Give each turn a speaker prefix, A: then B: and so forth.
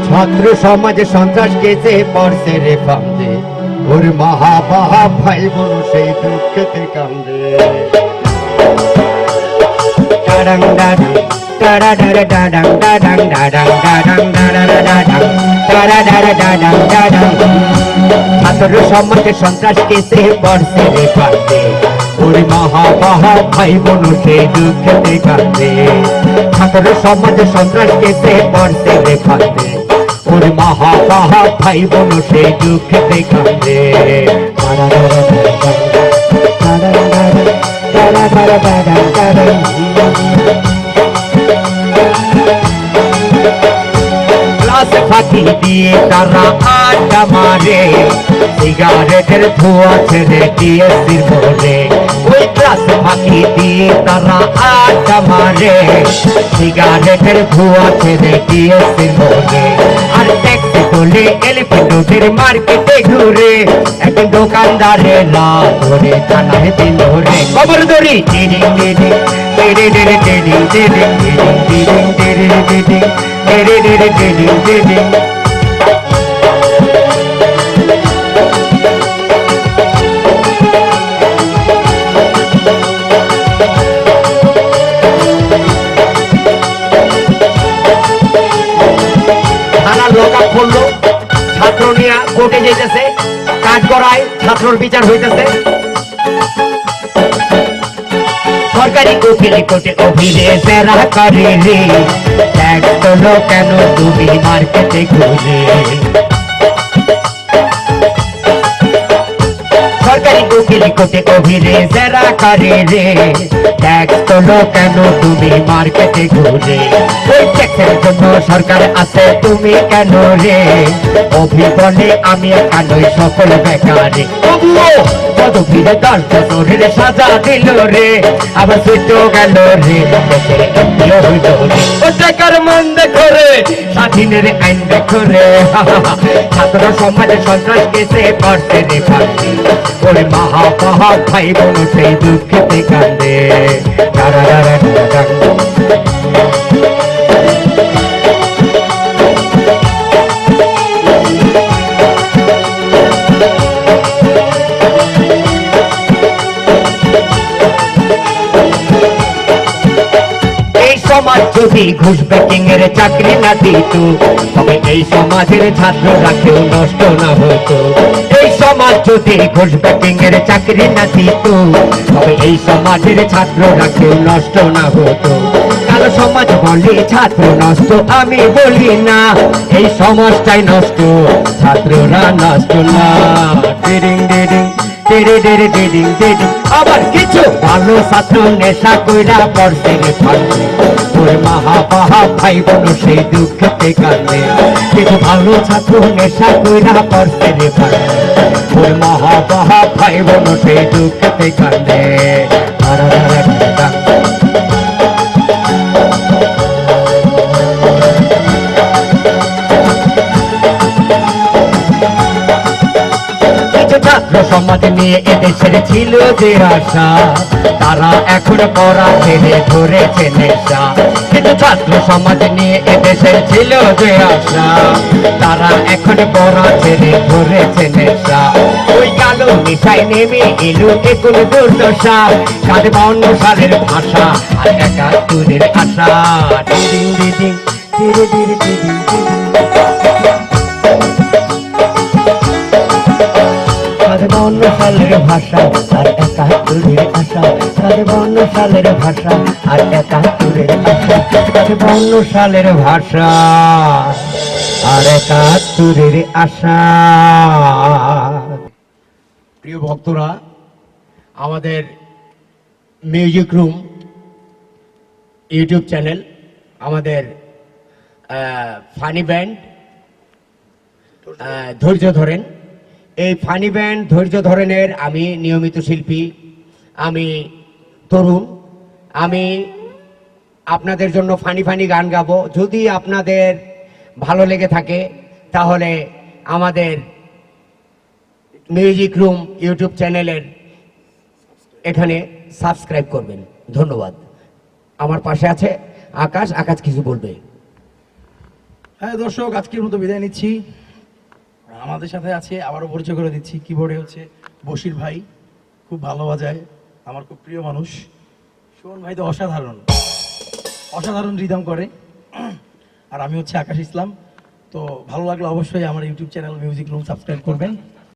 A: ছাত্র সমাজে সন্ত্রাস কেসে পড়ছে রে ফান্দে, ওর মহা বাহা ভাই বোন সেই দুঃখেতে কান্দে। ডাডাং ডাডাং ডাডা ডাডা ডাডাং ডাডাং ডাডাং ডাডাং ডাডা ডাডাং ডাডা ডাডা ডাডাং ডাডাং। ছাত্র সমাজে সন্ত্রাস কেসে পড়ছে রে ফান্দে, ওর মহা বাহা ভাই বোন সেই দুঃখেতে কান্দে। ছাত্র সমাজে সন্ত্রাস কেসে পড়ছে রে ফান্দে, ওর মহা বাহা ভাই বোন সেই দুঃখেতে কান্দে। ক্লাস ফাঁকি দিয়ে তারা আড্ডা মারে, সিগারেটের ধোঁয়া ছেড়ে টিএসসির মোড়ে। ওই ক্লাস ফাঁকি দিয়ে তারা আড্ডা মারে, সিগারেটের ধোঁয়া ছেড়ে টিএসসির মোড়ে। আর ট্যাক্সি তোলে এলিফ্যান্ট রোডের মার্কেটে ঘুরে, এক দোকানদারে লাল ধরে থানায় দিল রে খবর ধরি। টিডিং টিডিং টিডিং টিডিং টিডিং টিডিং টিডিং টিডিং টিডিং টিডিং টিডিং টিডিং। থানার লকআপ করলো, ছাত্র নিয়ে কোর্টে যেতেছে, কাজ করায় ছাত্রর বিচার হইতেছে। সরকারি উকিল কোর্টে অভিযোগ ফেরা করে রে, ট্যাক্স তোলো কেন তুমি মার্কেটে ঘুরে। সরকারি উকিল কোর্টে অভিযোগ ফেরা করে রে, ট্যাক্স তোলো কেন তুমি মার্কেটে ঘুরে। ওই ট্যাক্সের জন্য সরকার আছে তুমি কেন রে, অভি বলে আমি একানই সকল বেকারে। কত ফিরে 10 বছরের সাজা দিল রে, আবার সুইচ গেল রে, হইল রে। ও টাকার মন দেখো রে, স্বাধীনের আইন দেখো রে। ছাত্র সমাজে সন্ত্রাস কেসে পড়ছে রে ফাঁসি, ওরে মহা মহা ভাই বোন সেই দুঃখেতে কান্দে। সমাজ যদি ঘুষ ব্যাকিং এর চাকরি না দিত, তবে এই সমাজের ছাত্ররা কেউ নষ্ট না হতো। এই সমাজ যদি ঘুষ ব্যাকিং এর চাকরি না দিত, তবে এই সমাজের ছাত্ররা কেউ নষ্ট না হতো। কালো সমাজ বলে ছাত্র নষ্ট, আমি বলি না, এই সমাজটাই নষ্ট, ছাত্ররা নষ্ট না। ডিডিং ডিডিং ডিডিং ডিডিং ডিডিং। আবার কিছু ভালো ছাত্র নেশা কইরা পড়ছে রে ফাঁসি, ওর মহা বাহা ভাই বোন সেই দুঃখেতে কান্দে। কিছু ভালো ছাত্র নেশা কইরা পড়ছে রে ফাঁসি, ওর মহা বাহা ভাই বোন সেই দুঃখেতে কান্দে। ছাত্র সমাজ নিয়ে এদেশের ছিল যে আশা, তারা এখন পড়া ছেড়ে ধরেছে নেশা। কিন্তু ছাত্র সমাজ নিয়ে এদেশের ছিল যে আশা, তারা এখন পড়া ছেড়ে ধরেছে নেশা। ওই কালো নেশায় নেমে এলো এখন দুর্দশা, 52 সালের ভাষা আর 71-এর আশা। ডিডিং ডিডিং ডিডিং ডিডিং ডিডিং। 52 সালের ভাষা আর 71-এর আশা, 52 সালের ভাষা আর 71-এর আশা, 52 সালের ভাষা আর 71-এর আশা। প্রিয় ভক্তরা, আমাদের মিউজিক রুম ইউটিউব চ্যানেল, আমাদের ফানি ব্যান্ড ধৈর্য ধরেন, এই ফানি ব্যান্ড ধৈর্য ধরেনের আমি নিয়মিত শিল্পী, আমি তরুণ, আমি আপনাদের জন্য ফানি ফানি গান গাবো। যদি আপনাদের ভালো লেগে থাকে তাহলে আমাদের মিউজিক রুম ইউটিউব চ্যানেলের এখানে সাবস্ক্রাইব করবেন। ধন্যবাদ। আমার পাশে আছে আকাশ আকাশ কিছু বলবে।
B: হ্যাঁ দর্শক, আজকের মতো বিদায় নিচ্ছি। আমাদের সাথে আছে, আবারও পরিচয় করে দিচ্ছি, কিবোর্ডে হচ্ছে বশির ভাই, খুব ভালো বাজায়, আমার খুব প্রিয় মানুষ। সুমন ভাই তো অসাধারণ অসাধারণ রিদম করে। আর আমি হচ্ছে আকাশ ইসলাম। তো ভালো লাগলে অবশ্যই আমার YouTube channel music room subscribe করবেন।